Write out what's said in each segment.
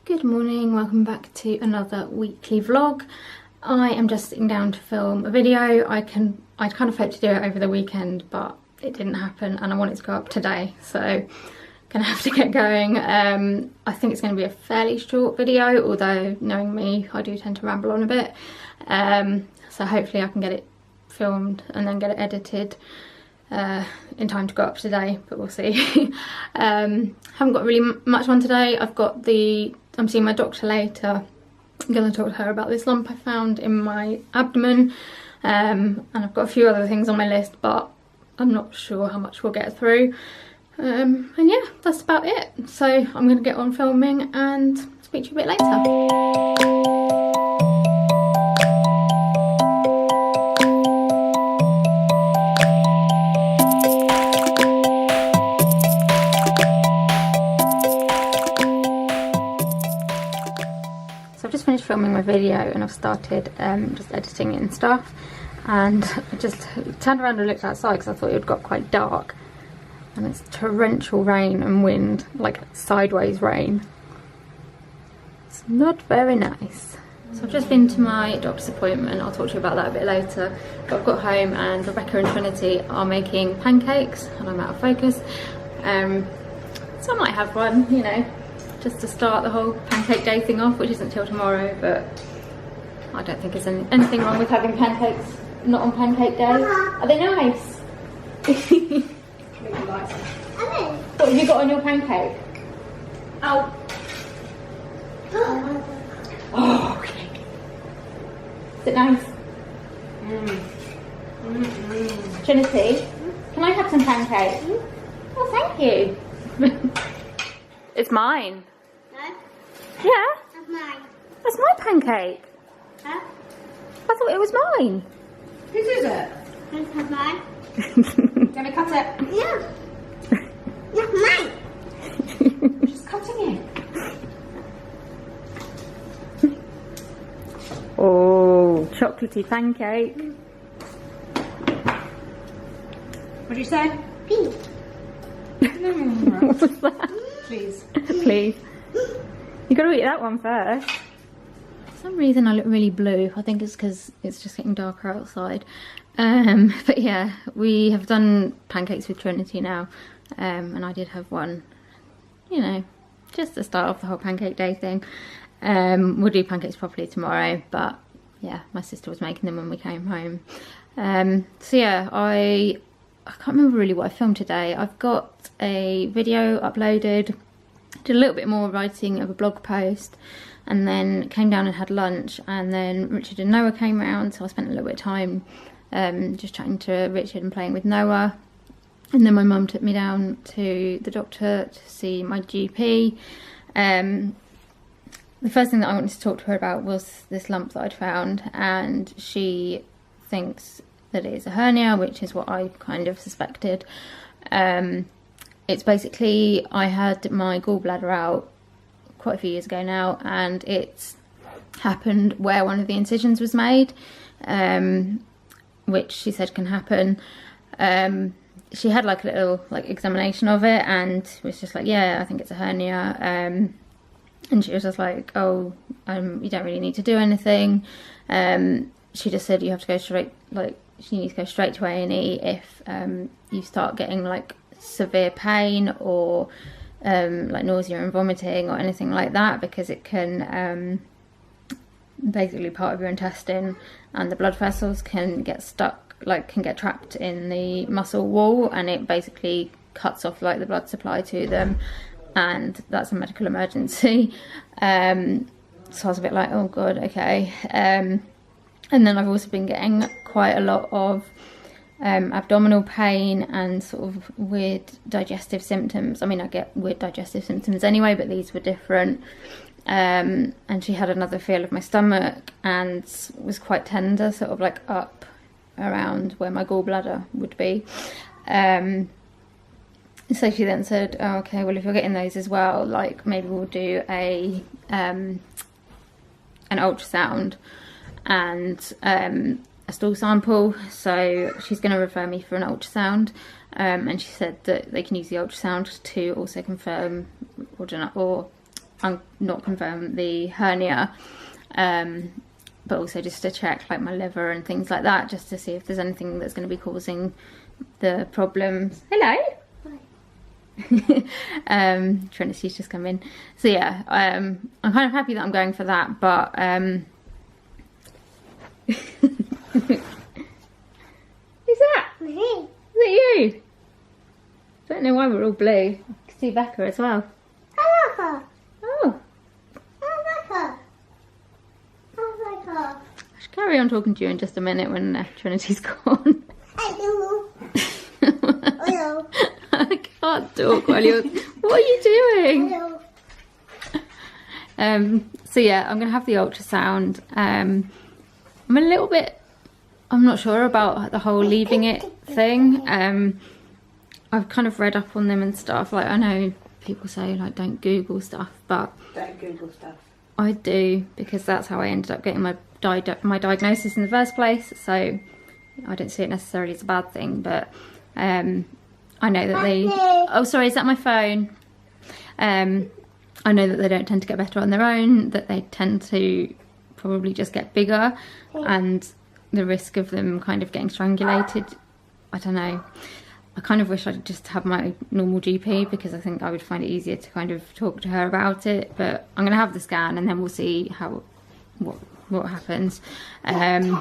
Good morning, welcome back to another weekly vlog. I am just sitting down to film a video. I'd kind of hoped to do it over the weekend, but it didn't happen and I wanted to go up today, so gonna have to get going. I think it's going to be a fairly short video, although knowing me, I do tend to ramble on a bit. So hopefully I can get it filmed and then get it edited in time to go up today, but we'll see. Haven't got really much on today. I'm seeing my doctor later. I'm going to talk to her about this lump I found in my abdomen, and I've got a few other things on my list, but I'm not sure how much we'll get through. And yeah, that's about it. So I'm going to get on filming and speak to you a bit later. Finished filming my video and I've started just editing it and stuff, and I just turned around and looked outside because I thought it had got quite dark, and it's torrential rain and wind, like sideways rain. It's not very nice. So I've just been to my doctor's appointment. I'll talk to you about that a bit later. But I've got home and Rebecca and Trinity are making pancakes and I'm out of focus, so I might have one, you know, just to start the whole pancake day thing off, which isn't till tomorrow, but I don't think there's anything wrong with having pancakes not on pancake day. Are they nice? What have you got on your pancake? Oh. Oh, okay. Is it nice? Trinity, can I have some pancake? Oh, thank you. It's mine. No? Yeah? That's mine. That's my pancake. Huh? I thought it was mine. Whose is it? That's mine. Do you want to cut it? Yeah. That's mine. She's cutting it. Oh, chocolatey pancake. What do you say? Pink. What was that? Please. Please. You gotta eat that one first. For some reason I look really blue. I think it's because it's just getting darker outside. But yeah, we have done pancakes with Trinity now. And I did have one, you know, just to start off the whole pancake day thing. We'll do pancakes properly tomorrow, but yeah, my sister was making them when we came home. So yeah, I can't remember really what I filmed today. I've got a video uploaded, did a little bit more writing of a blog post, and then came down and had lunch, and then Richard and Noah came around, so I spent a little bit of time just chatting to Richard and playing with Noah. And then my mum took me down to the doctor to see my GP. The first thing that I wanted to talk to her about was this lump that I'd found, and she thinks that it is a hernia, which is what I kind of suspected. It's basically, I had my gallbladder out quite a few years ago now, and it's happened where one of the incisions was made, which she said can happen. She had like a little examination of it and was just like, yeah, I think it's a hernia. And she was just like, oh, you don't really need to do anything. She just said you have to go straight, you need to go straight to A&E if you start getting severe pain or nausea and vomiting or anything like that, because it can basically part of your intestine, and the blood vessels can get stuck, can get trapped in the muscle wall, and it basically cuts off the blood supply to them, and that's a medical emergency. So I was a bit like, oh god, okay. And then I've also been getting quite a lot of abdominal pain and sort of weird digestive symptoms. I mean, I get weird digestive symptoms anyway, but these were different. And she had another feel of my stomach and was quite tender, sort of up around where my gallbladder would be. So she then said, oh, okay, well, if you're getting those as well, maybe we'll do an ultrasound and a stool sample. So she's going to refer me for an ultrasound, and she said that they can use the ultrasound to also confirm or not confirm the hernia, but also just to check like my liver and things like that, just to see if there's anything that's going to be causing the problems. Hello. Trinity's just come in. So yeah, I'm kind of happy that I'm going for that, but who's that? Me. Is that you? I don't know why we're all blue. I can see Becca as well. Becca. Oh. Becca. Becca. I should carry on talking to you in just a minute when Trinity's gone. Hello. Hello. I can't talk while you're... What are you doing? Hello. So yeah, I'm going to have the ultrasound. I'm a little bit... I'm not sure about the whole leaving it thing. I've kind of read up on them and stuff. Like, I know people say, like, don't Google stuff, but... Don't Google stuff. I do, because that's how I ended up getting my diagnosis in the first place. So I don't see it necessarily as a bad thing, but I know that they... Oh, sorry, is that my phone? I know that they don't tend to get better on their own, that they tend to probably just get bigger, and the risk of them kind of getting strangulated, I don't know. I kind of wish I'd just have my normal GP, because I think I would find it easier to kind of talk to her about it. But I'm going to have the scan and then we'll see what happens. So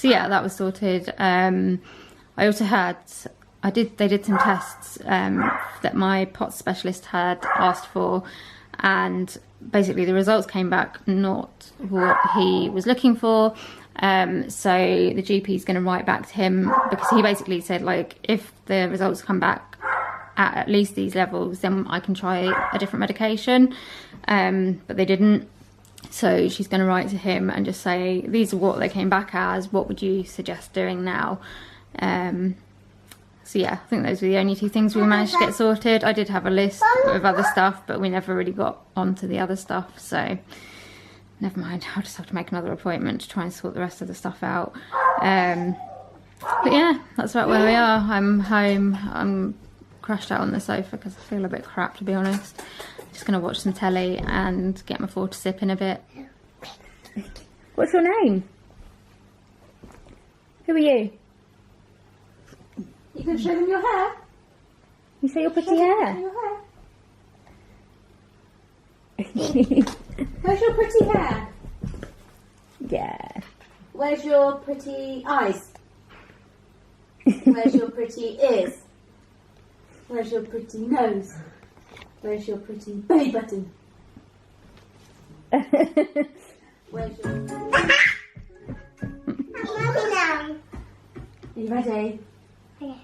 yeah, that was sorted. I also had, they did some tests that my POTS specialist had asked for, and basically the results came back not what he was looking for. So the GP is going to write back to him, because he basically said, like, if the results come back at least these levels, then I can try a different medication. But they didn't. So she's going to write to him and just say, these are what they came back as. What would you suggest doing now? So yeah, I think those were the only two things we managed to get sorted. I did have a list of other stuff, but we never really got onto the other stuff. So never mind, I'll just have to make another appointment to try and sort the rest of the stuff out. But yeah, that's about where we are. I'm home. I'm crashed out on the sofa because I feel a bit crap, to be honest. Just going to watch some telly and get my 4 to sip in a bit. What's your name? Who are you? You can show them your hair. You say your pretty hair? Your hair. Where's your pretty hair? Yeah. Where's your pretty eyes? Where's your pretty ears? Where's your pretty nose? Where's your pretty belly button? Where's your... Mommy now. Are you ready? Yeah.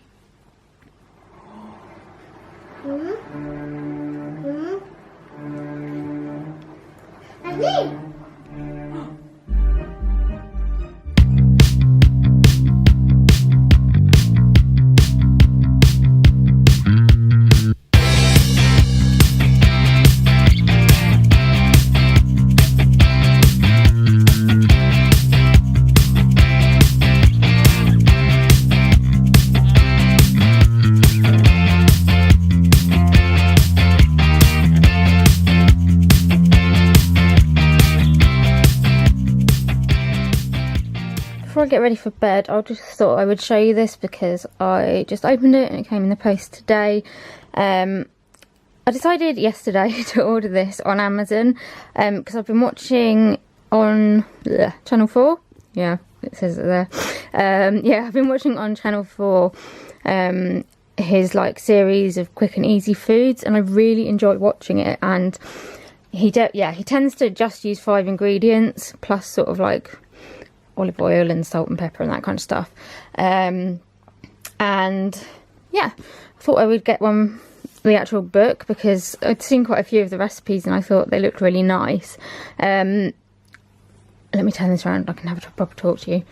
Before I get ready for bed, I just thought I would show you this because I just opened it and it came in the post today. I decided yesterday to order this on Amazon because I've been watching on Channel 4. Yeah, it says it there. Yeah, I've been watching on Channel 4 his like series of quick and easy foods, and I really enjoy watching it. And he tends to just use 5 ingredients plus sort of like olive oil and salt and pepper and that kind of stuff. And yeah, I thought I would get the actual book because I'd seen quite a few of the recipes and I thought they looked really nice. Let me turn this around, I can have a proper talk to you.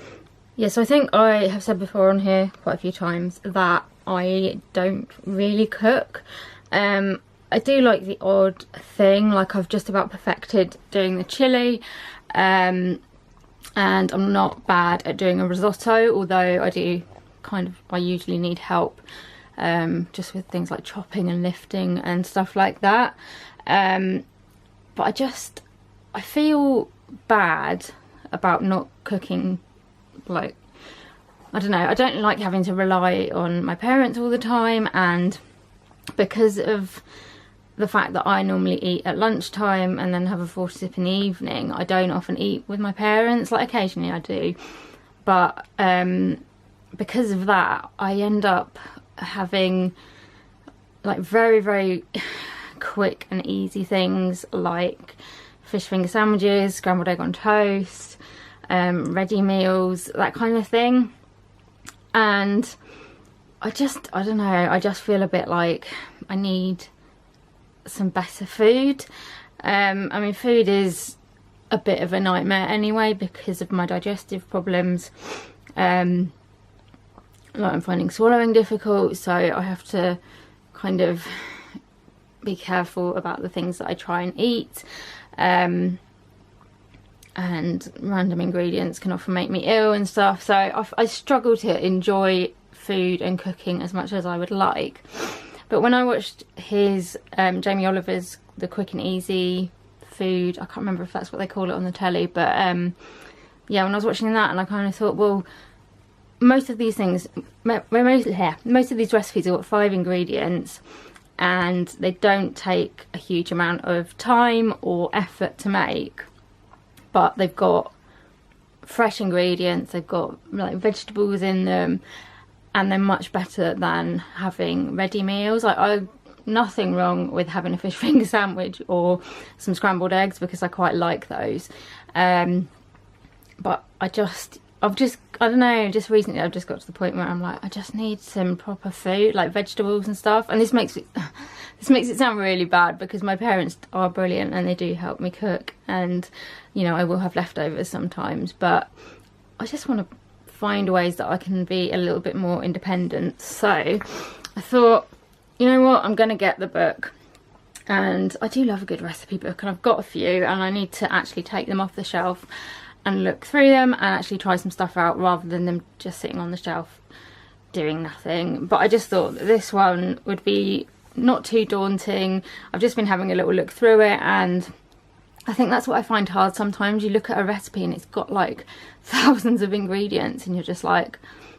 Yeah, so I think I have said before on here quite a few times that I don't really cook. I do like the odd thing, like I've just about perfected doing the chili, and I'm not bad at doing a risotto, although I usually need help just with things like chopping and lifting and stuff like that. but I feel bad about not cooking. Like, I don't know, I don't like having to rely on my parents all the time, and because of the fact that I normally eat at lunchtime and then have a full sip in the evening, I don't often eat with my parents. Like, occasionally I do, but because of that, I end up having like very, very quick and easy things like fish finger sandwiches, scrambled egg on toast, ready meals, that kind of thing. And I don't know, I just feel a bit like I need some better food. I mean, food is a bit of a nightmare anyway because of my digestive problems. Like, I'm finding swallowing difficult, so I have to kind of be careful about the things that I try and eat. And random ingredients can often make me ill and stuff, so I struggle to enjoy food and cooking as much as I would like. But when I watched his Jamie Oliver's The Quick and Easy Food, I can't remember if that's what they call it on the telly, but yeah, when I was watching that, and I kind of thought, well, most of these things, most of these recipes have got 5 ingredients, and they don't take a huge amount of time or effort to make, but they've got fresh ingredients, they've got like vegetables in them, and they're much better than having ready meals. Like, nothing wrong with having a fish finger sandwich or some scrambled eggs, because I quite like those. But I don't know, just recently I've just got to the point where I'm like, I just need some proper food, like vegetables and stuff. And this makes it sound really bad, because my parents are brilliant and they do help me cook, and you know, I will have leftovers sometimes, but I just want to find ways that I can be a little bit more independent. So I thought, you know what, I'm gonna get the book, and I do love a good recipe book, and I've got a few, and I need to actually take them off the shelf and look through them and actually try some stuff out, rather than them just sitting on the shelf doing nothing. But I just thought that this one would be not too daunting. I've just been having a little look through it, and I think that's what I find hard sometimes. You look at a recipe and it's got like thousands of ingredients, and you're just like,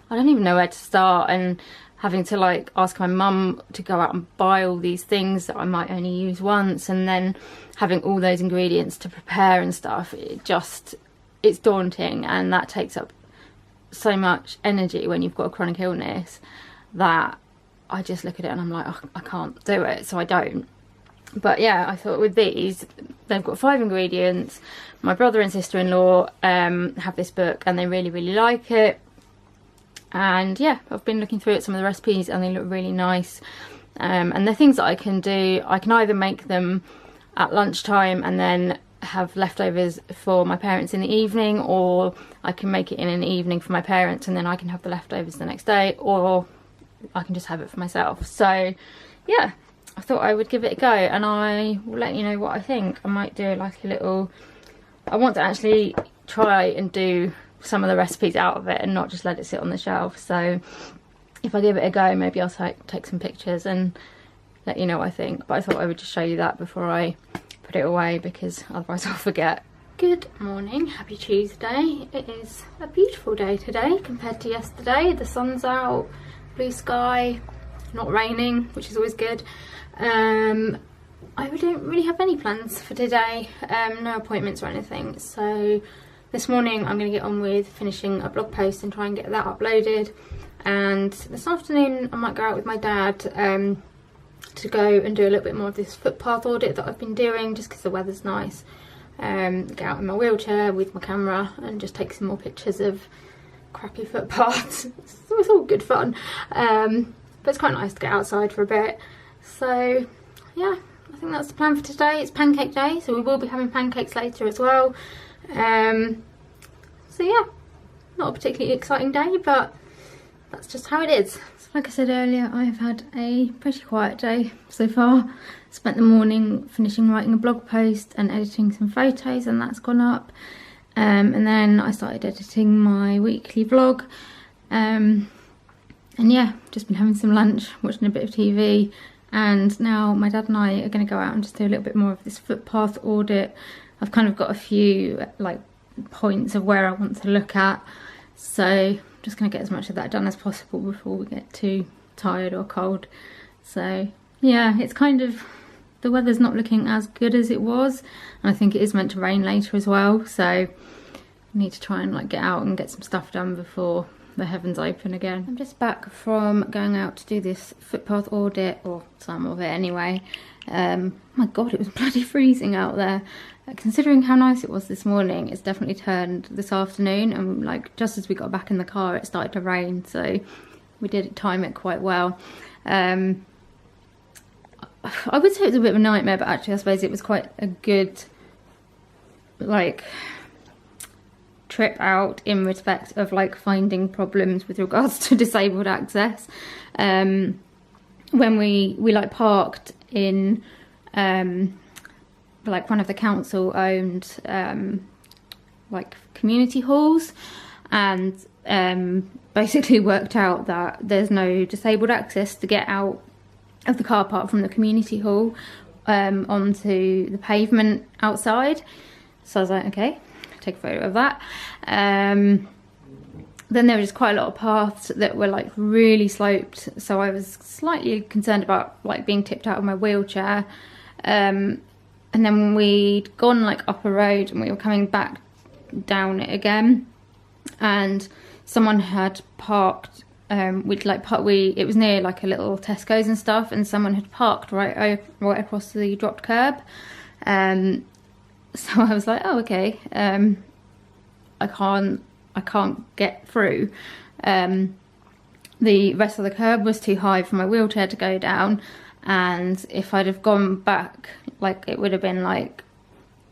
I don't even know where to start, and having to like ask my mum to go out and buy all these things that I might only use once, and then having all those ingredients to prepare and stuff, it's daunting, and that takes up so much energy when you've got a chronic illness, that I just look at it and I'm like, oh, I can't do it, so I don't. But yeah, I thought with these, they've got 5 ingredients. My brother and sister-in-law have this book, and they really, really like it. And yeah, I've been looking through at some of the recipes, and they look really nice. And the things that I can do, I can either make them at lunchtime and then have leftovers for my parents in the evening, or I can make it in an evening for my parents and then I can have the leftovers the next day, or I can just have it for myself. So yeah, I thought I would give it a go, and I will let you know what I think. I might do like a little, I want to actually try and do some of the recipes out of it and not just let it sit on the shelf. So if I give it a go, maybe I'll take some pictures and let you know what I think. But I thought I would just show you that before I put it away, because otherwise I'll forget. Good morning, happy Tuesday. It is a beautiful day today compared to yesterday. The sun's out, blue sky, not raining, which is always good. I don't really have any plans for today, no appointments or anything. So this morning I'm going to get on with finishing a blog post and try and get that uploaded. And this afternoon I might go out with my dad to go and do a little bit more of this footpath audit that I've been doing, just because the weather's nice. Get out in my wheelchair with my camera and just take some more pictures of crappy footpaths. It's all good fun, but it's quite nice to get outside for a bit. So yeah, I think that's the plan for today. It's pancake day, so we will be having pancakes later as well. So yeah, not a particularly exciting day, but that's just how it is. Like I said earlier, I've had a pretty quiet day so far. Spent the morning finishing writing a blog post and editing some photos, and that's gone up. And then I started editing my weekly vlog. And yeah, just been having some lunch, watching a bit of TV, and now my dad and I are going to go out and just do a little bit more of this footpath audit. I've kind of got a few like points of where I want to look at, so I'm just going to get as much of that done as possible before we get too tired or cold. So yeah, it's kind of, the weather's not looking as good as it was, and I think it is meant to rain later as well, so I need to try and like get out and get some stuff done before the heavens open again. I'm just back from going out to do this footpath audit, or some of it anyway. My god, it was bloody freezing out there. Considering how nice it was this morning, it's definitely turned this afternoon, and like just as we got back in the car it started to rain, so we did time it quite well. I would say it was a bit of a nightmare, but actually I suppose it was quite a good like trip out in respect of like finding problems with regards to disabled access. When we like parked in like one of the council owned like community halls, and basically worked out that there's no disabled access to get out of the car park from the community hall onto the pavement outside. So I was like, okay, take a photo of that. Then there were just quite a lot of paths that were like really sloped, so I was slightly concerned about like being tipped out of my wheelchair. And then we'd gone like up a road and we were coming back down it again, and someone had parked, it was near like a little Tesco's and stuff, and someone had parked right across the dropped curb. So I was like, oh okay, I can't get through. The rest of the curb was too high for my wheelchair to go down, and if I'd have gone back, like it would have been like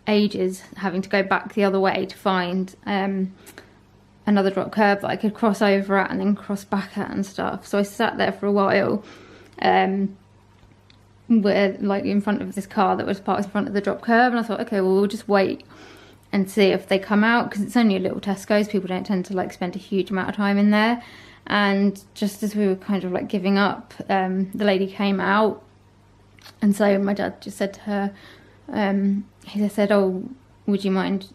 ages having to go back the other way to find another drop curb that I could cross over at and then cross back at and stuff. So I sat there for a while where like in front of this car that was parked in front of the drop curb, and I thought, okay, well we'll just wait and see if they come out, because it's only a little Tesco's, people don't tend to like spend a huge amount of time in there. And just as we were kind of like giving up, the lady came out, and so my dad just said to her, he said, oh, would you mind,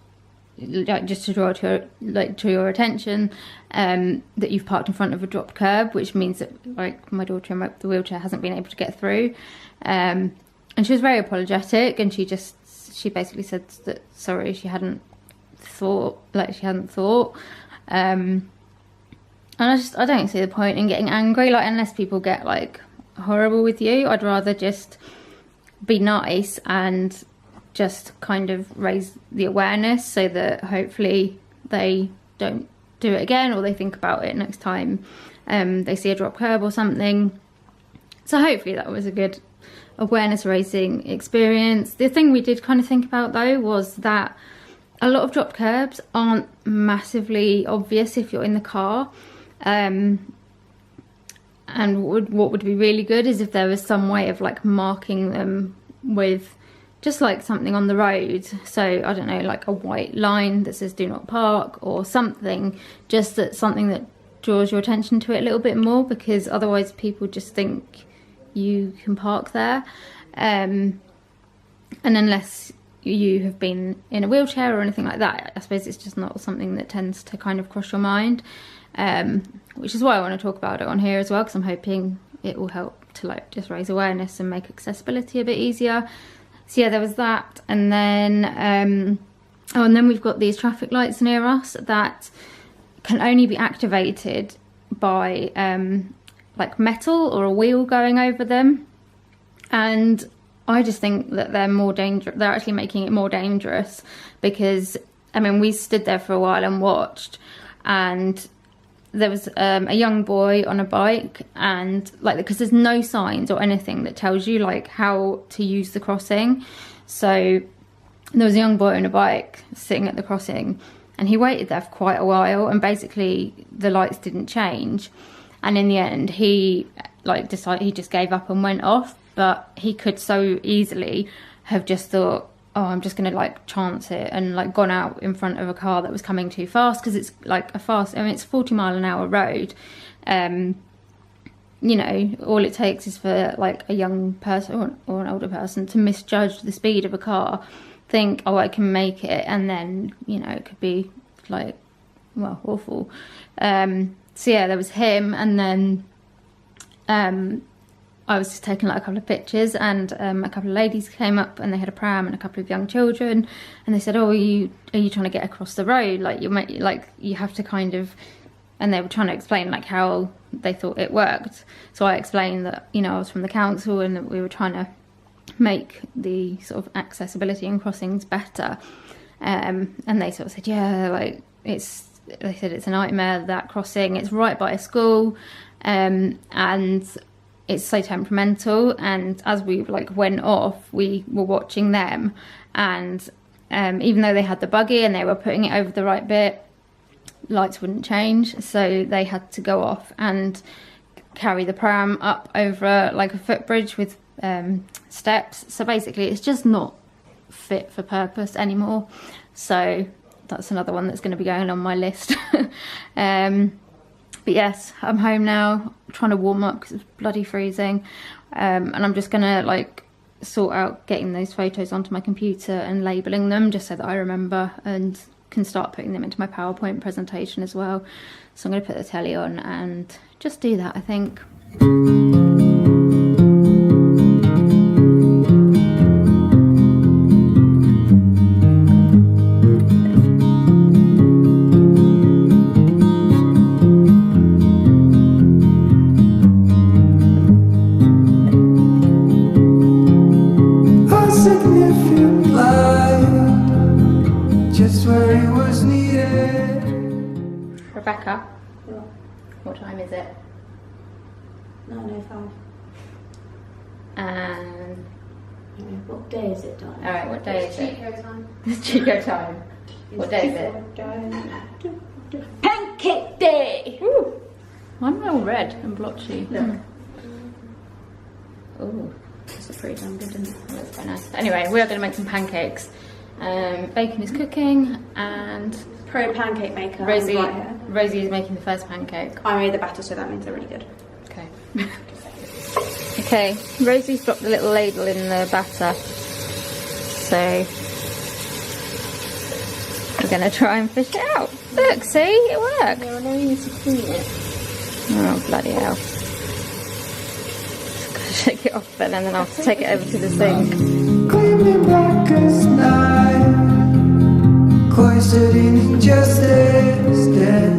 like, just to draw to your attention that you've parked in front of a dropped curb, which means that like my daughter in the wheelchair hasn't been able to get through. And she was very apologetic, and she basically said that sorry, she hadn't thought. And I don't see the point in getting angry, like unless people get like horrible with you. I'd rather just be nice and just kind of raise the awareness so that hopefully they don't do it again, or they think about it next time they see a drop curb or something. So hopefully that was a good awareness raising experience. The thing we did kind of think about though was that a lot of drop curbs aren't massively obvious if you're in the car, and what would be really good is if there was some way of like marking them with just like something on the road. So I don't know, like a white line that says do not park or something, just something that draws your attention to it a little bit more, because otherwise people just think you can park there, and unless you have been in a wheelchair or anything like that, I suppose it's just not something that tends to kind of cross your mind, which is why I want to talk about it on here as well, because I'm hoping it will help to like just raise awareness and make accessibility a bit easier. So yeah, there was that, and then and then we've got these traffic lights near us that can only be activated by like metal or a wheel going over them, and I just think that they're more dangerous. They're actually making it more dangerous, because I mean we stood there for a while and watched, and there was a young boy on a bike, and like because there's no signs or anything that tells you like how to use the crossing. So there was a young boy on a bike sitting at the crossing, and he waited there for quite a while, and basically the lights didn't change, and in the end he like decided, he just gave up and went off. But he could so easily have just thought, oh, I'm just gonna like chance it, and like gone out in front of a car that was coming too fast, because it's like it's 40 mile an hour road. You you know, all it takes is for like a young person or an older person to misjudge the speed of a car, think, oh, I can make it, and then, you know, it could be like, well, awful. So yeah, there was him, and then I was just taking like a couple of pictures, and a couple of ladies came up and they had a pram and a couple of young children, and they said, oh, are you trying to get across the road? Like, you have to kind of, and they were trying to explain like how they thought it worked. So I explained that, you know, I was from the council and that we were trying to make the sort of accessibility and crossings better. And they sort of said, yeah, like they said it's a nightmare, that crossing, it's right by a school, and it's so temperamental. And as we like went off, we were watching them, and even though they had the buggy and they were putting it over the right bit, lights wouldn't change, so they had to go off and carry the pram up over like a footbridge with steps. So basically it's just not fit for purpose anymore. So that's another one that's going to be going on my list. But yes, I'm home now, trying to warm up because it's bloody freezing, and I'm just gonna like sort out getting those photos onto my computer and labeling them just so that I remember and can start putting them into my PowerPoint presentation as well. So I'm going to put the telly on and just do that, I think. Rebecca, what time is it? 9:05. And what day is it, darling? alright, what day is it? Chico time. It's Chico time. What day is it? Pancake day! Ooh, I'm all red and blotchy. Look. Ooh, that's a pretty damn good, isn't it? Oh, that's quite nice. Anyway, we are going to make some pancakes. Bacon is cooking, and Pro pancake maker. Rosie is making the first pancake. I made the batter, so that means they're really good. Okay. Okay, Rosie's dropped a little ladle in the batter, so we're going to try and fish it out. Look, see, it worked. Yeah, well, now you need to clean it. Oh, bloody hell. Just gotta shake it off then, and then I'll have to take it over to the sink. Gleaming black as night, cloistered in injustice, dead.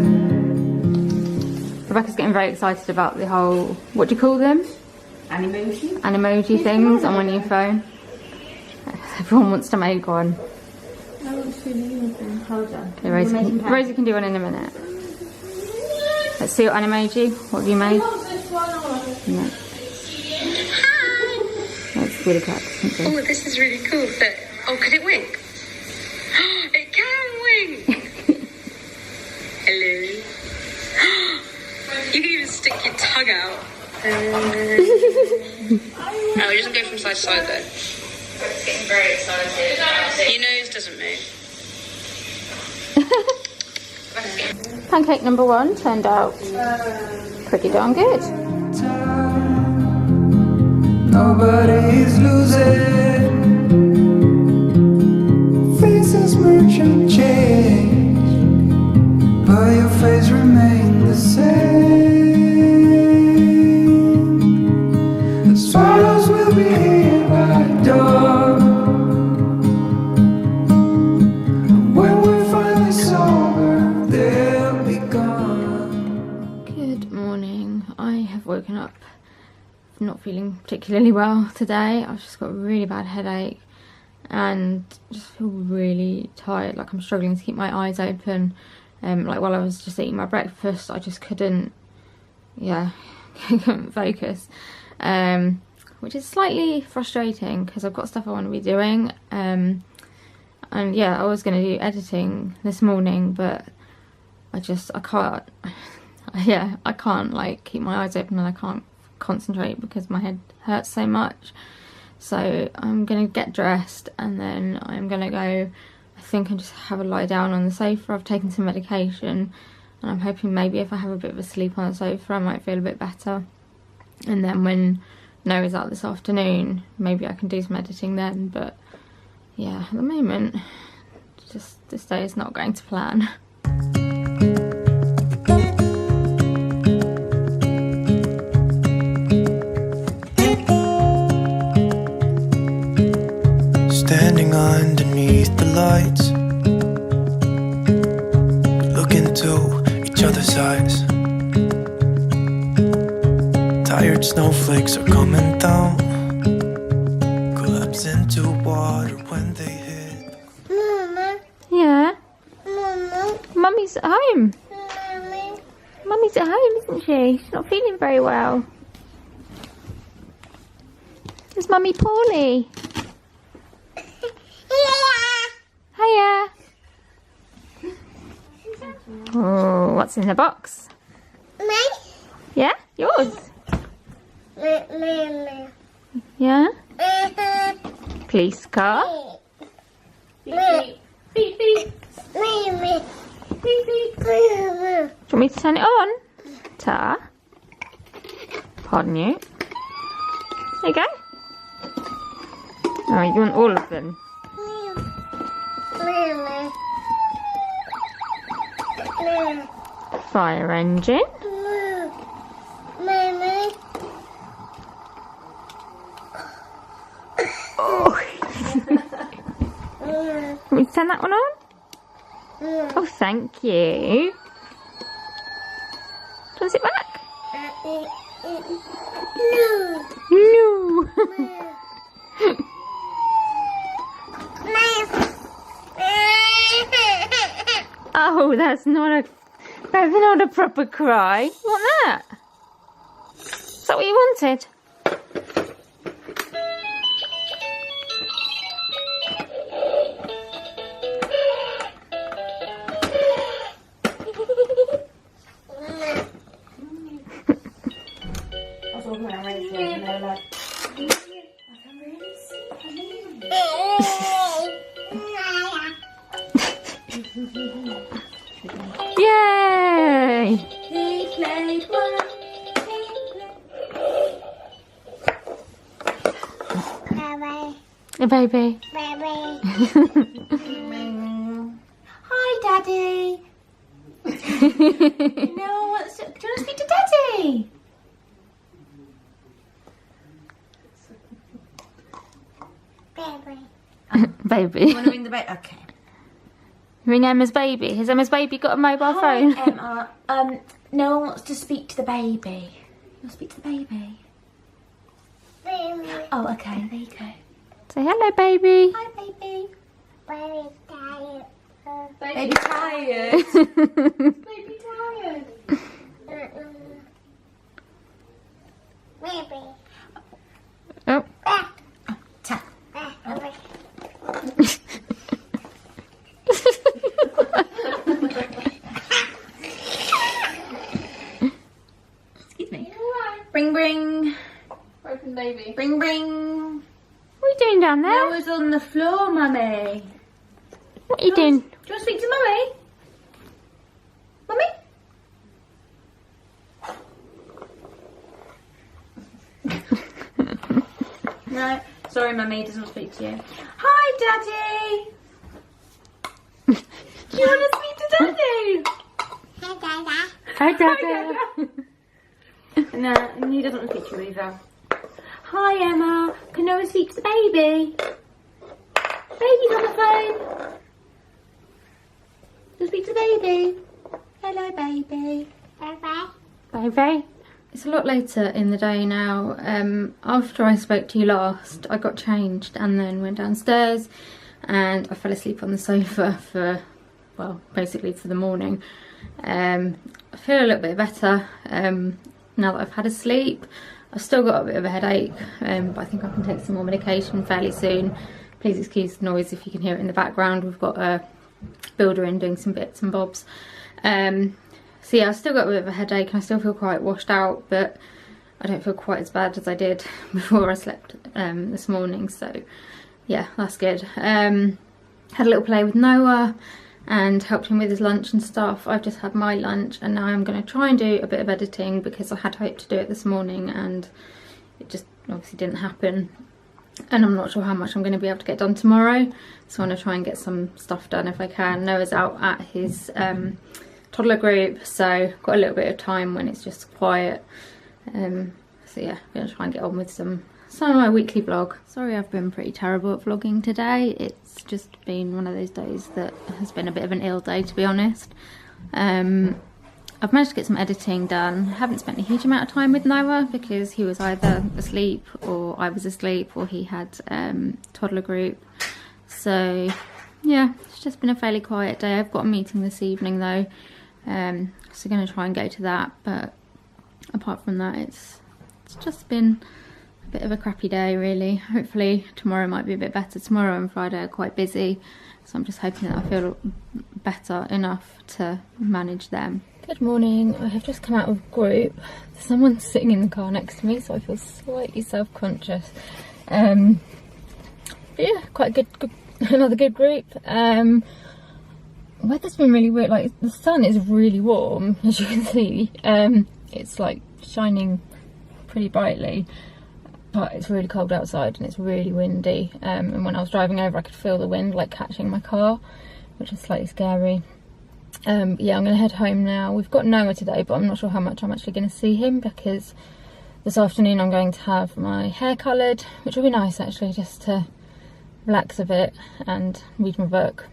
Rebecca's getting very excited about the whole, what do you call them? Animoji? Animoji things on my new phone. Everyone wants to make one. I want to do anything. Hold on. Okay, Rosie can do one in a minute. Let's see what Animoji. What have you made? No. That's really crap. Oh, this is really cool. But, oh, could it wink? It can wink! Hello. You can even stick your tongue out. Oh, you just go from side to side though. It's getting very excited. Your nose doesn't move. Pancake number 1 turned out pretty darn good. Nobody is losing. Faces merchant change, but your face remains the same. The swallows will be here by dawn. When we're finally sober, they'll be gone. Good morning. I have woken up not feeling particularly well today. I've just got a really bad headache and just feel really tired. Like I'm struggling to keep my eyes open. Like while I was just eating my breakfast, I just couldn't focus, which is slightly frustrating because I've got stuff I want to be doing, and yeah, I was going to do editing this morning, but I can't I can't like keep my eyes open, and I can't concentrate because my head hurts so much. So I'm gonna get dressed and then I'm gonna go, I think, and just have a lie down on the sofa. I've taken some medication and I'm hoping maybe if I have a bit of a sleep on the sofa I might feel a bit better. And then when Noah's out this afternoon, maybe I can do some editing then. But yeah, at the moment, just this day is not going to plan. Standing underneath the lights, look into each other's eyes. Tired snowflakes are coming down, collapse into water when they hit. Mama, Yeah? Mama, Mummy's at home. Mommy. Mummy's at home, isn't she? She's not feeling very well. There's Mummy Paulie. Hiya. Oh, what's in the box? Yeah? Yours? Yeah? Police car? Do you want me to turn it on? Ta. Pardon you. There you go. Oh, you want all of them? Fire engine. Oh. Want me to turn that one on? Oh, thank you. Do you want to sit back? No. Oh, that's not a proper cry. You want that? Is that what you wanted? Yay! He played one. A baby. Hi, Daddy. No, what's, do you want to speak to Daddy? Baby. You want to ring the baby? Okay. Ring Emma's baby. Has Emma's baby got a mobile phone? Hi, Emma. No one wants to speak to the baby. You want to speak to the baby? Oh, okay. There you go. Say hello, baby. Hi, baby. Baby tired. Baby tired. Baby tired. Baby. Oh. Tap. Excuse me. Bring, bring. Broken baby. Bring, bring. What are you doing down there? Noah's on the floor, Mummy. What are you doing? Do you want to speak to Mummy? Mummy? No. Sorry, Mummy. Doesn't want to speak to you. Hi, Daddy. Do you want to speak to Daddy? Hi, Dada. No, and he doesn't want to speak to you either. Hi, Emma. Can Noah speak to the baby? Baby's on the phone. Can you speak to the baby? Hello, baby. Baby. It's a lot later in the day now. After I spoke to you last, I got changed and then went downstairs and I fell asleep on the sofa for, well, basically for the morning. I feel a little bit better now that I've had a sleep. I've still got a bit of a headache, but I think I can take some more medication fairly soon. Please excuse the noise if you can hear it in the background. We've got a builder in doing some bits and bobs. So yeah, I've still got a bit of a headache and I still feel quite washed out, but I don't feel quite as bad as I did before I slept this morning. So yeah, that's good. Had a little play with Noah and helped him with his lunch and stuff. I've just had my lunch, and now I'm going to try and do a bit of editing because I had hoped to do it this morning and it just obviously didn't happen. And I'm not sure how much I'm going to be able to get done tomorrow, so I want to try and get some stuff done if I can. Noah's out at his toddler group, so got a little bit of time when it's just quiet. So yeah, I'm going to try and get on with some of my weekly vlog. Sorry I've been pretty terrible at vlogging today. It's just been one of those days that has been a bit of an ill day, to be honest. I've managed to get some editing done. I haven't spent a huge amount of time with Noah because he was either asleep or I was asleep, or he had toddler group. So yeah, it's just been a fairly quiet day. I've got a meeting this evening though, so going to try and go to that, but apart from that it's just been a bit of a crappy day really. Hopefully tomorrow might be a bit better. Tomorrow and Friday are quite busy, so I'm just hoping that I feel better enough to manage them. Good morning, I have just come out of group. Someone's sitting in the car next to me, so I feel slightly self-conscious. But yeah, quite a good another good group. Weather's been really weird, like the sun is really warm, as you can see. It's like shining pretty brightly, but it's really cold outside and it's really windy. And when I was driving over I could feel the wind like catching my car, which is slightly scary. Yeah, I'm going to head home now. We've got Noah today, but I'm not sure how much I'm actually going to see him because this afternoon I'm going to have my hair coloured, which will be nice actually, just to relax a bit and read my book.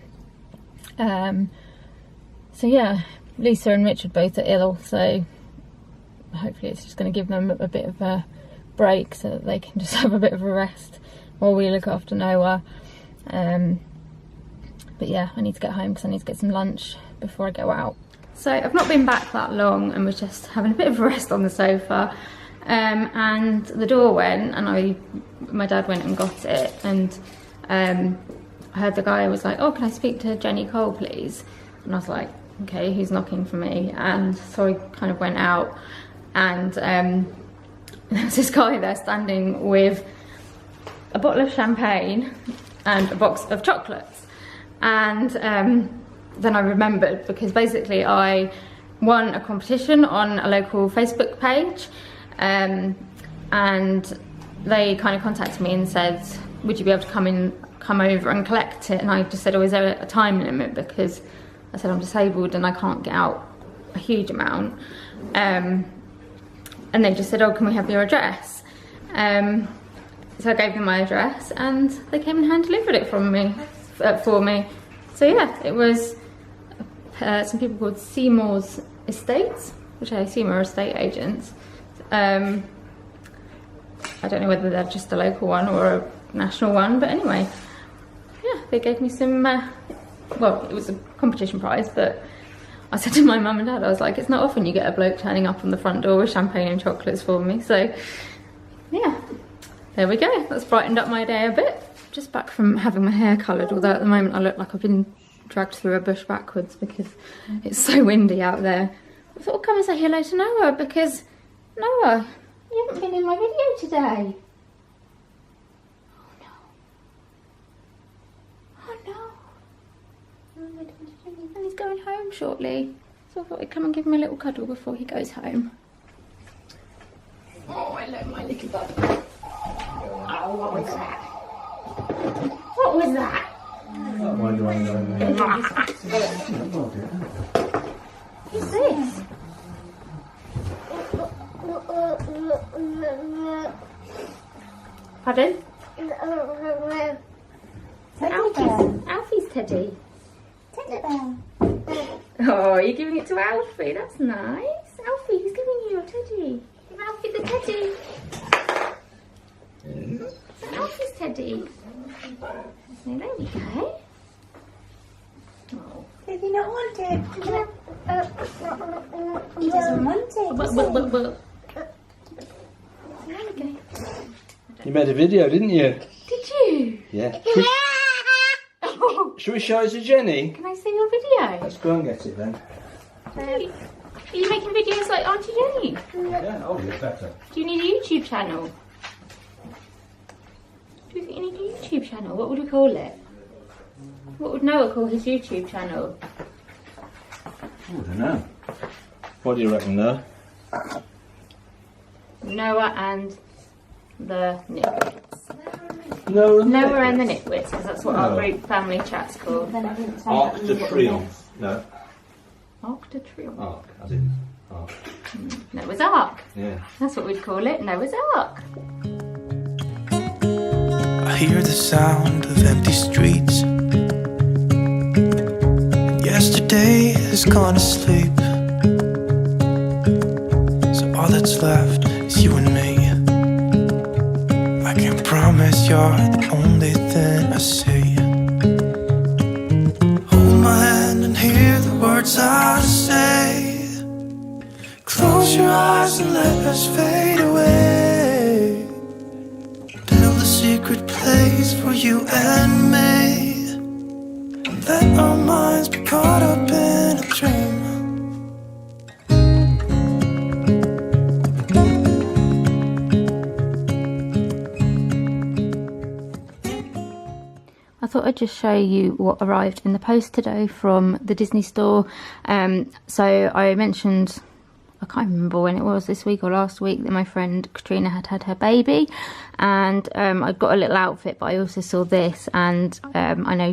So yeah, Lisa and Richard both are ill, so hopefully it's just going to give them a bit of a break so that they can just have a bit of a rest while we look after Noah. But yeah, I need to get home because I need to get some lunch before I go out. So I've not been back that long and was just having a bit of a rest on the sofa, and the door went and my dad went and got it, and I heard the guy was like, oh, can I speak to Jenny Cole please? And I was like, okay, who's knocking for me? And so I kind of went out, and there was this guy there standing with a bottle of champagne and a box of chocolates. And then I remembered, because basically I won a competition on a local Facebook page, and they kind of contacted me and said, would you be able to come over and collect it? And I just said, oh, is there a time limit? Because I said I'm disabled and I can't get out a huge amount. And they just said, oh, can we have your address? So I gave them my address and they came and hand delivered it for me. So yeah, it was some people called Seymour's Estates, which I assume are estate agents. I don't know whether they're just a local one or a national one, but anyway, yeah, they gave me some, well, it was a competition prize, but I said to my mum and dad, I was like, it's not often you get a bloke turning up on the front door with champagne and chocolates for me. So yeah, there we go, that's brightened up my day a bit. Just back from having my hair coloured, although at the moment I look like I've been dragged through a bush backwards because it's so windy out there. I thought I'd come and say hello to Noah, because Noah, you haven't been in my video today. Oh no. And he's going home shortly, so I thought I'd come and give him a little cuddle before he goes home. Oh, hello my little buddy. Oh, what was that? What was that? What's this? Pardon? Alfie's teddy. Teddy bear. Oh, you're giving it to Alfie, that's nice. Alfie, he's giving you your teddy. Give Alfie the teddy. Alfie's teddy. So there we go. Oh. Does he not want it? He doesn't want it. There we go. You made a video, didn't you? Did you? Yeah. Oh, Should we show it to Jenny? can I see your video? Let's go and get it then. Are you making videos like Auntie Jenny? Yeah, oh yeah, better. Do you need a YouTube channel? Do you think you need a YouTube channel? What would we call it? What would Noah call his YouTube channel? I don't know. What do you reckon, Noah? Noah and the Nitwits. Noah and the Nitwits, because that's what our group family chat's called. Arc de Triomphe. No. Arc de Triomphe. Arc, as in arc. Noah's Ark. Yeah. That's what we'd call it, Noah's Ark. I hear the sound of empty streets. Yesterday has gone to sleep. So all that's left is you and me. I can promise you're the only thing I see. Hold my hand and hear the words I say. Close your eyes and let us fade away. Build a secret place for you and me. Let our minds be caught up in a dream. I thought I'd just show you what arrived in the post today from the Disney store. So I mentioned, I can't remember when it was, this week or last week, that my friend Katrina had her baby, and I got a little outfit, but I also saw this, and I know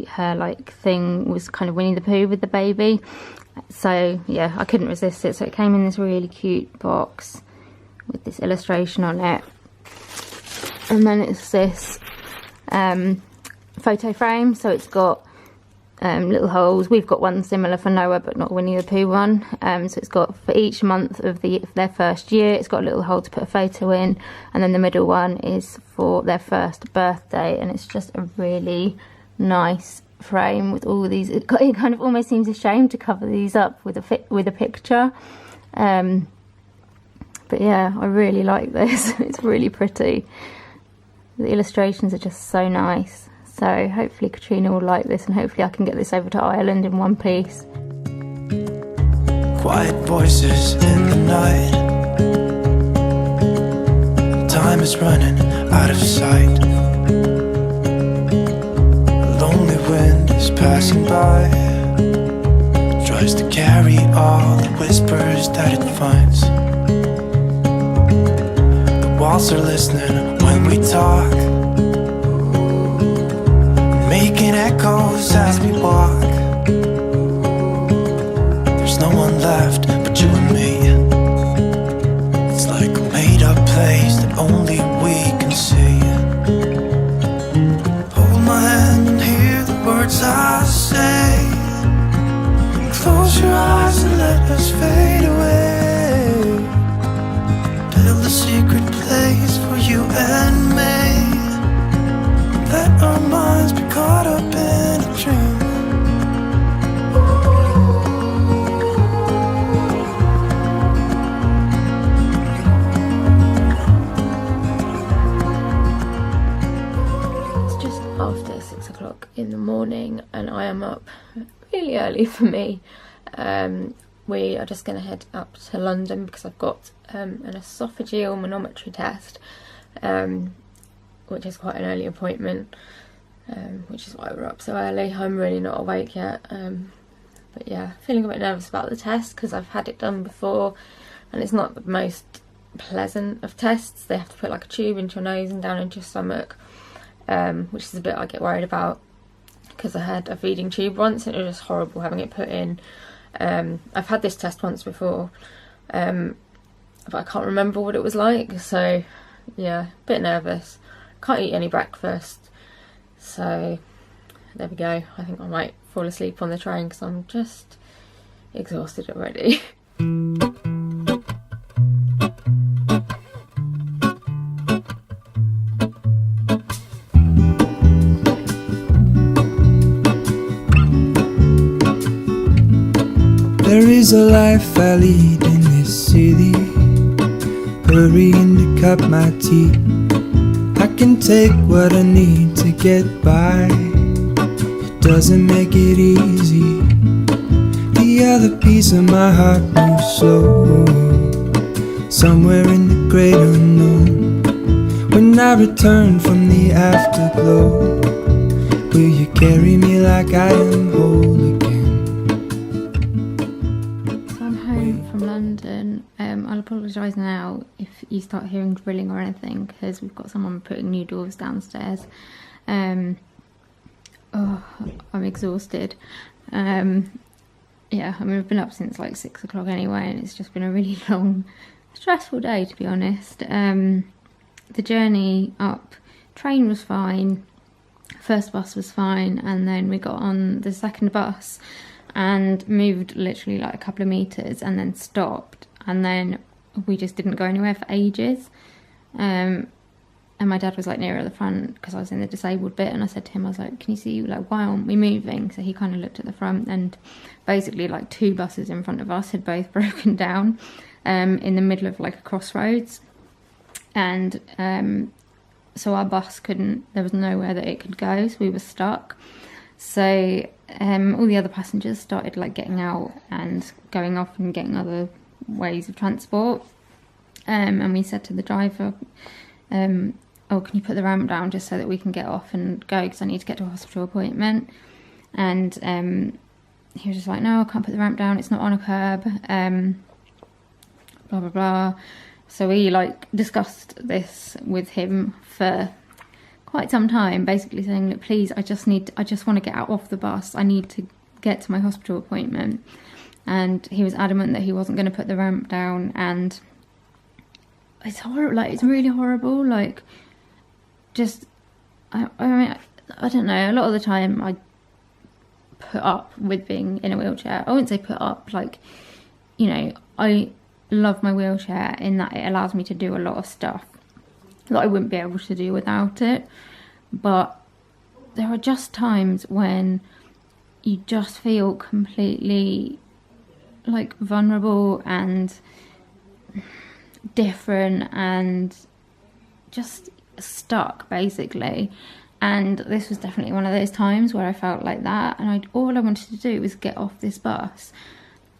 her like thing was kind of Winnie the Pooh with the baby, so yeah, I couldn't resist it. So it came in this really cute box with this illustration on it, and then it's this photo frame, so it's got little holes. We've got one similar for Noah, but not Winnie the Pooh one. So it's got, for each month of their first year, it's got a little hole to put a photo in, and then the middle one is for their first birthday, and it's just a really nice frame with all these. It kind of almost seems a shame to cover these up with a picture, but yeah, I really like this. It's really pretty. The illustrations are just so nice. So hopefully Katrina will like this, and hopefully I can get this over to Ireland in one piece. Quiet voices in the night. Time is running out of sight. A lonely wind is passing by. Tries to carry all the whispers that it finds. The walls are listening when we talk, making echoes as we walk. There's no one left but you and me. It's like a made-up place that only we can see. Hold my hand and hear the words I say. Close your eyes and let us fade away. Build a secret place for you and me. Let our minds be caught up in a dream. It's just after 6 o'clock in the morning, and I am up really early for me. We are just going to head up to London because I've got an Oesophageal Manometry test, which is quite an early appointment, which is why we're up so early. I'm really not awake yet, but yeah, feeling a bit nervous about the test because I've had it done before, and it's not the most pleasant of tests. They have to put like a tube into your nose and down into your stomach, which is a bit I get worried about because I had a feeding tube once and it was just horrible having it put in. I've had this test once before, but I can't remember what it was like, so yeah, a bit nervous. Can't eat any breakfast, so there we go. I think I might fall asleep on the train because I'm just exhausted already. There is a life I lead in this city, hurrying to cut my teeth. I can take what I need to get by. It doesn't make it easy. The other piece of my heart moves slow, somewhere in the great unknown. When I return from the afterglow, Will you carry me like I am whole again? So I'm home from London. I'll apologise now if you start hearing drilling or anything, because we've got someone putting new doors downstairs. I'm exhausted. Yeah, I mean, I've been up since like 6 o'clock anyway, and it's just been a really long, stressful day, to be honest. The journey up, train was fine, first bus was fine, and then we got on the second bus and moved literally like a couple of metres and then stopped, and then we just didn't go anywhere for ages. And my dad was like nearer the front because I was in the disabled bit, and I said to him, I was like, can you see, like, why aren't we moving? So he kind of looked at the front, and basically like 2 buses in front of us had both broken down in the middle of like a crossroads, and so our bus couldn't, there was nowhere that it could go, so we were stuck. So all the other passengers started like getting out and going off and getting other ways of transport, and we said to the driver, oh, can you put the ramp down just so that we can get off and go, because I need to get to a hospital appointment. And he was just like, no, I can't put the ramp down, it's not on a curb, blah blah blah. So we like discussed this with him for quite some time, basically saying, look, please, I just want to get out off the bus, I need to get to my hospital appointment. And he was adamant that he wasn't going to put the ramp down, and it's horrible, like, it's really horrible, like, just, I mean, I don't know, a lot of the time I put up with being in a wheelchair. I wouldn't say put up, like, you know, I love my wheelchair in that it allows me to do a lot of stuff that I wouldn't be able to do without it. But there are just times when you just feel completely like vulnerable and different and just stuck, basically. And this was definitely one of those times where I felt like that, and all I wanted to do was get off this bus,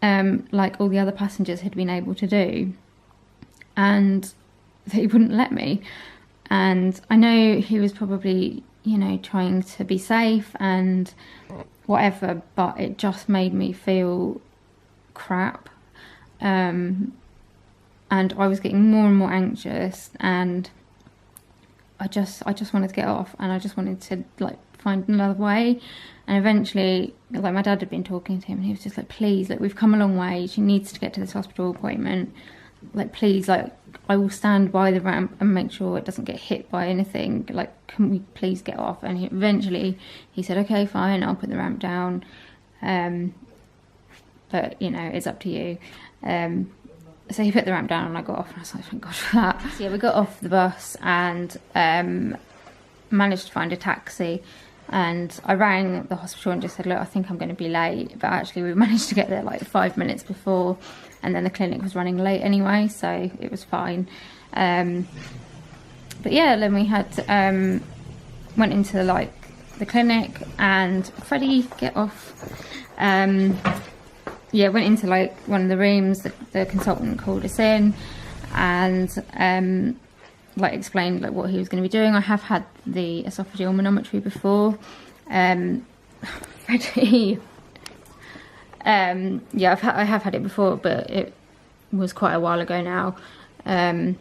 like all the other passengers had been able to do, and they wouldn't let me. And I know he was probably, you know, trying to be safe and whatever, but it just made me feel crap, and I was getting more and more anxious, and I just wanted to get off, and I just wanted to like find another way. And eventually, like, my dad had been talking to him, and he was just like, please, like, we've come a long way, she needs to get to this hospital appointment, like, please, like, I will stand by the ramp and make sure it doesn't get hit by anything, like, can we please get off? And eventually he said, okay, fine, I'll put the ramp down, but, you know, it's up to you. So he put the ramp down and I got off, and I was like, thank God for that. So yeah, we got off the bus and managed to find a taxi, and I rang the hospital and just said, look, I think I'm going to be late, but actually we managed to get there like 5 minutes before, and then the clinic was running late anyway, so it was fine. But yeah, then we had went into like the clinic, and Freddie, get off. Yeah, went into like one of the rooms, the consultant called us in, and like explained like what he was going to be doing. I have had the esophageal manometry before. Freddie, yeah, I have had it before, but it was quite a while ago now, so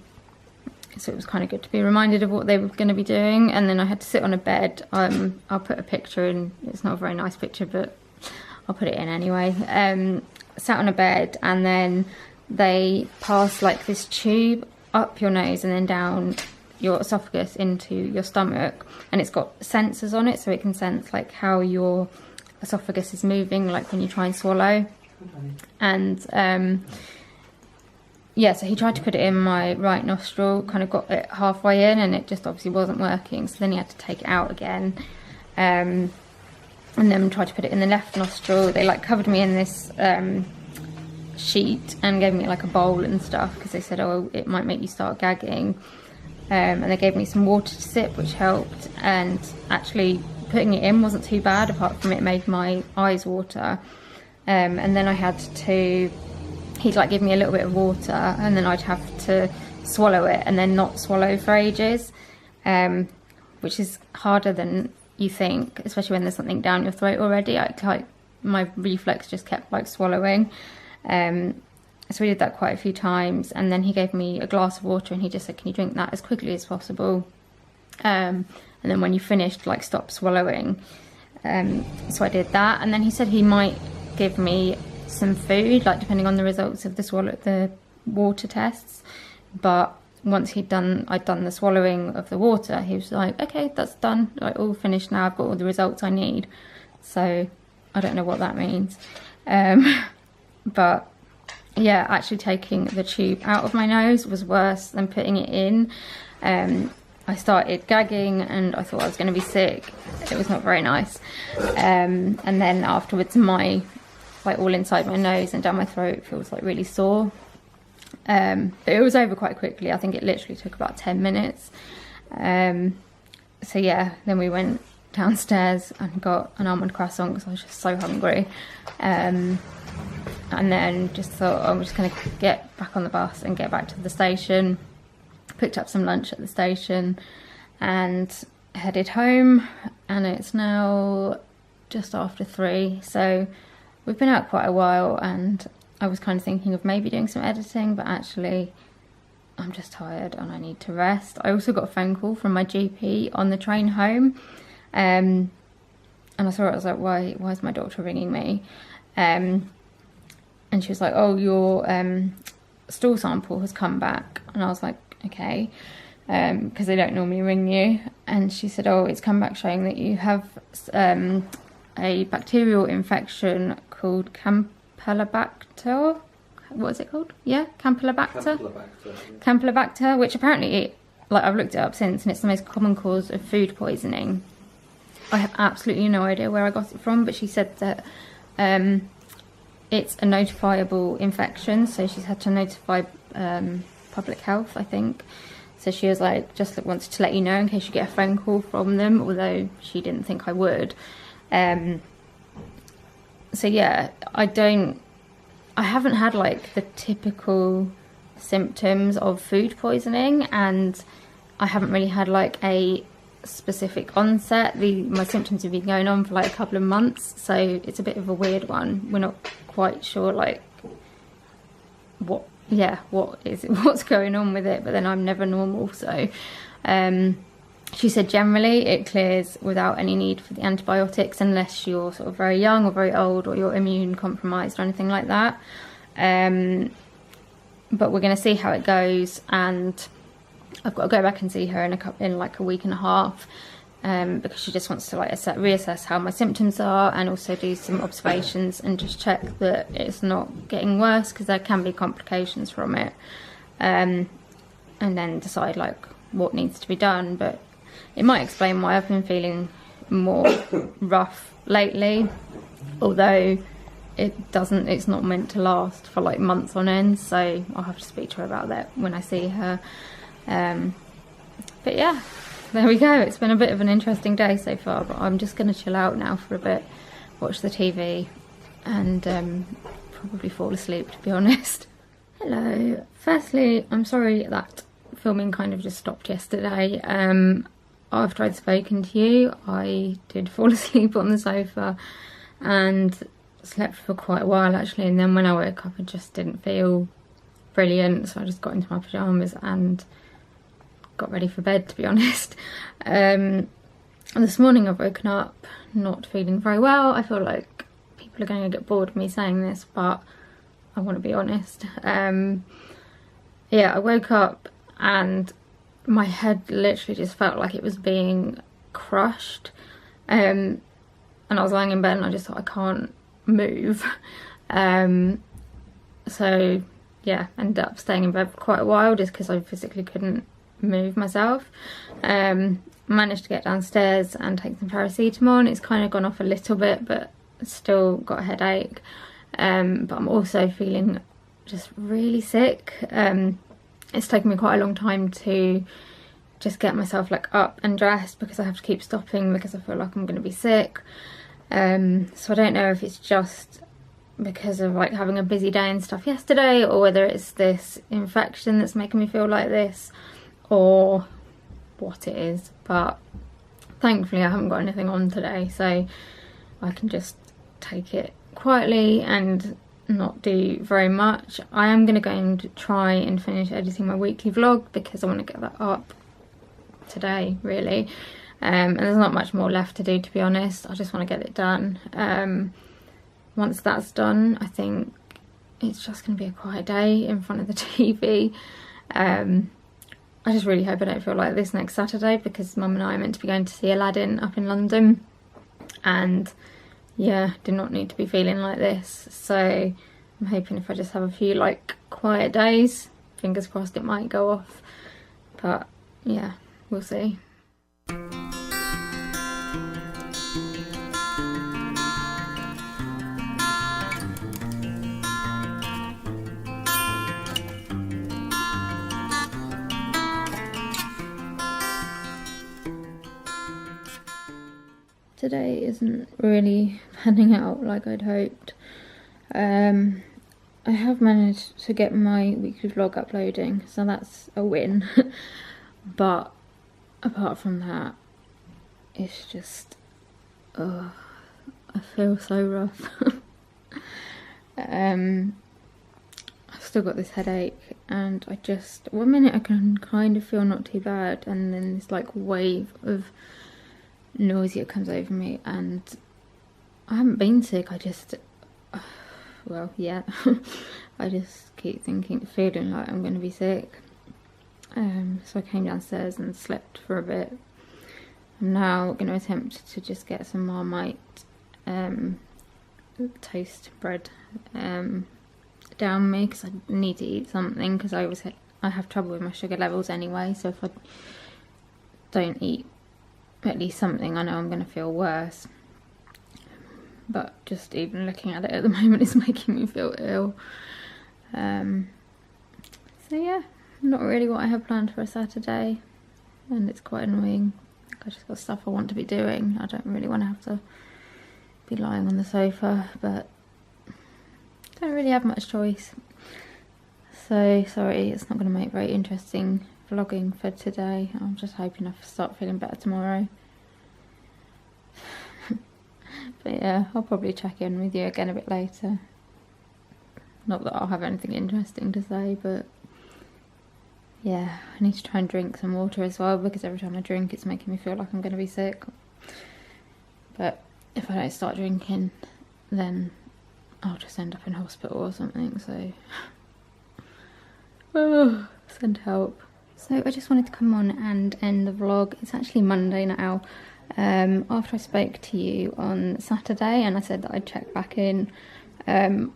it was kind of good to be reminded of what they were going to be doing. And then I had to sit on a bed. I'll put a picture in, it's not a very nice picture, but I'll put it in anyway. Sat on a bed, and then they pass like this tube up your nose and then down your esophagus into your stomach, and it's got sensors on it, so it can sense like how your esophagus is moving, like when you try and swallow. And yeah, so he tried to put it in my right nostril, kind of got it halfway in, and it just obviously wasn't working, so then he had to take it out again, and then tried to put it in the left nostril. They like covered me in this sheet and gave me like a bowl and stuff, because they said, oh, it might make you start gagging, and they gave me some water to sip, which helped. And actually putting it in wasn't too bad, apart from it made my eyes water. And then I had to, he'd like give me a little bit of water, and then I'd have to swallow it and then not swallow for ages, which is harder than you think, especially when there's something down your throat already. My reflex just kept like swallowing. So we did that quite a few times, and then he gave me a glass of water and he just said, can you drink that as quickly as possible, and then when you finished, like, stop swallowing. So I did that, and then he said he might give me some food, like depending on the results of the water tests. But once I'd done the swallowing of the water, he was like, okay, that's done, like, all finished now, I've got all the results I need. So I don't know what that means, but yeah, actually taking the tube out of my nose was worse than putting it in. I started gagging and I thought I was going to be sick. It was not very nice. And then afterwards, my, like, all inside my nose and down my throat feels like really sore. But it was over quite quickly. I think it literally took about 10 minutes. So yeah, then we went downstairs and got an almond croissant because I was just so hungry. And then just thought, oh, I'm just going to get back on the bus and get back to the station. Picked up some lunch at the station and headed home, and it's now just after 3, so we've been out quite a while, and I was kind of thinking of maybe doing some editing, but actually I'm just tired and I need to rest. I also got a phone call from my GP on the train home, and I saw it, I was like, why is my doctor ringing me? And she was like, oh, your stool sample has come back. And I was like, okay, because they don't normally ring you. And she said, oh, it's come back showing that you have a bacterial infection called Campylobacter. What is it called? Yeah, Campylobacter. Campylobacter, which apparently, like, I've looked it up since, and it's the most common cause of food poisoning. I have absolutely no idea where I got it from, but she said that it's a notifiable infection, so she's had to notify public health, I think. So she was like, just wanted to let you know in case you get a phone call from them, although she didn't think I would. So yeah, I haven't had like the typical symptoms of food poisoning, and I haven't really had like a specific onset. My symptoms have been going on for like a couple of months, so it's a bit of a weird one. We're not quite sure like what's going on with it, but then I'm never normal. So she said generally it clears without any need for the antibiotics unless you're sort of very young or very old or you're immune compromised or anything like that. But we're going to see how it goes, and I've got to go back and see her in like a week and a half, because she just wants to like reassess how my symptoms are and also do some observations and just check that it's not getting worse, because there can be complications from it, and then decide like what needs to be done. But it might explain why I've been feeling more rough lately, although it's not meant to last for like months on end, so I'll have to speak to her about that when I see her. But yeah, there we go. It's been a bit of an interesting day so far, but I'm just going to chill out now for a bit, watch the TV, and probably fall asleep, to be honest. Hello. Firstly, I'm sorry that filming kind of just stopped yesterday. After I'd spoken to you, I did fall asleep on the sofa and slept for quite a while actually, and then when I woke up I just didn't feel brilliant, so I just got into my pyjamas and got ready for bed, to be honest. And this morning I've woken up not feeling very well. I feel like people are going to get bored of me saying this, but I want to be honest. Yeah, I woke up and my head literally just felt like it was being crushed, and I was lying in bed and I just thought, I can't move. So yeah, ended up staying in bed for quite a while just because I physically couldn't move myself. Managed to get downstairs and take some paracetamol, and it's kind of gone off a little bit, but still got a headache. But I'm also feeling just really sick. It's taken me quite a long time to just get myself like up and dressed, because I have to keep stopping because I feel like I'm going to be sick. So I don't know if it's just because of like having a busy day and stuff yesterday, or whether it's this infection that's making me feel like this, or what it is. But thankfully I haven't got anything on today, so I can just take it quietly and not do very much. I am going to go and try and finish editing my weekly vlog because I want to get that up today, really. And there's not much more left to do, to be honest. I just want to get it done. Once that's done, I think it's just going to be a quiet day in front of the TV. I just really hope I don't feel like this next Saturday, because Mum and I are meant to be going to see Aladdin up in London, and yeah, do not need to be feeling like this. So I'm hoping if I just have a few like quiet days, fingers crossed it might go off, but yeah, we'll see. Today isn't really panning out like I'd hoped. I have managed to get my weekly vlog uploading, so that's a win. But apart from that, it's just, I feel so rough. I've still got this headache, and I just, one minute I can kind of feel not too bad, and then this like wave of nausea comes over me, and I haven't been sick, I just, well, yeah, I just keep feeling like I'm going to be sick. So I came downstairs and slept for a bit. I'm now going to attempt to just get some Marmite toast bread down me, because I need to eat something, because I have trouble with my sugar levels anyway, so if I don't eat at least something, I know I'm going to feel worse. But just even looking at it at the moment is making me feel ill. So yeah, not really what I have planned for a Saturday, and it's quite annoying. I just got stuff I want to be doing. I don't really want to have to be lying on the sofa, but don't really have much choice. So sorry, it's not going to make very interesting vlogging for today. I'm just hoping I start feeling better tomorrow. But yeah, I'll probably check in with you again a bit later. Not that I'll have anything interesting to say, but yeah, I need to try and drink some water as well, because every time I drink it's making me feel like I'm going to be sick. But if I don't start drinking, then I'll just end up in hospital or something, so oh, send help. So I just wanted to come on and end the vlog. It's actually Monday now. After I spoke to you on Saturday and I said that I'd check back in, I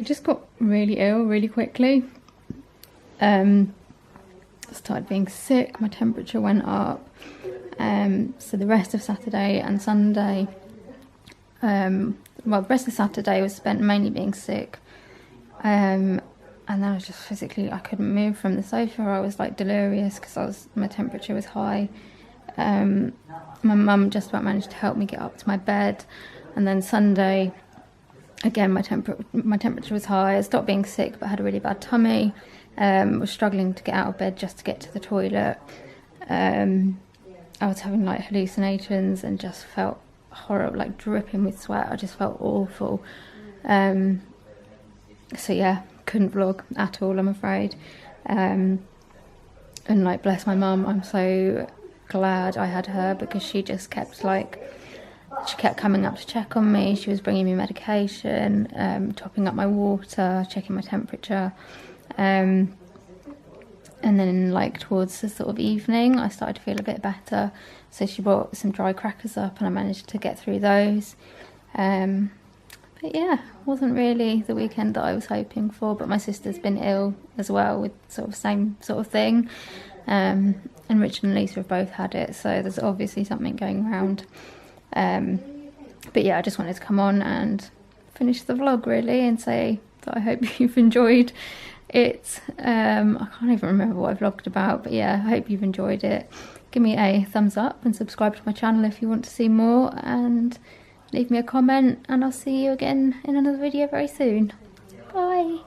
just got really ill really quickly. I started being sick, my temperature went up. So the rest of Saturday and Sunday, well, the rest of Saturday was spent mainly being sick. And then I was just physically, I couldn't move from the sofa. I was like delirious because my temperature was high. My mum just about managed to help me get up to my bed. And then Sunday, again, my temperature was high. I stopped being sick, but had a really bad tummy. Was struggling to get out of bed just to get to the toilet. I was having like hallucinations and just felt horrible, like dripping with sweat. I just felt awful. So yeah, couldn't vlog at all, I'm afraid. And like, bless my mum, I'm so glad I had her, because she just kept coming up to check on me. She was bringing me medication, topping up my water, checking my temperature. And then like towards the sort of evening I started to feel a bit better, so she brought some dry crackers up and I managed to get through those. But yeah, wasn't really the weekend that I was hoping for, but my sister's been ill as well with sort of same sort of thing. And Richard and Lisa have both had it, so there's obviously something going around. But yeah, I just wanted to come on and finish the vlog really and say that I hope you've enjoyed it. I can't even remember what I vlogged about, but yeah, I hope you've enjoyed it. Give me a thumbs up and subscribe to my channel if you want to see more, and leave me a comment, and I'll see you again in another video very soon. Bye.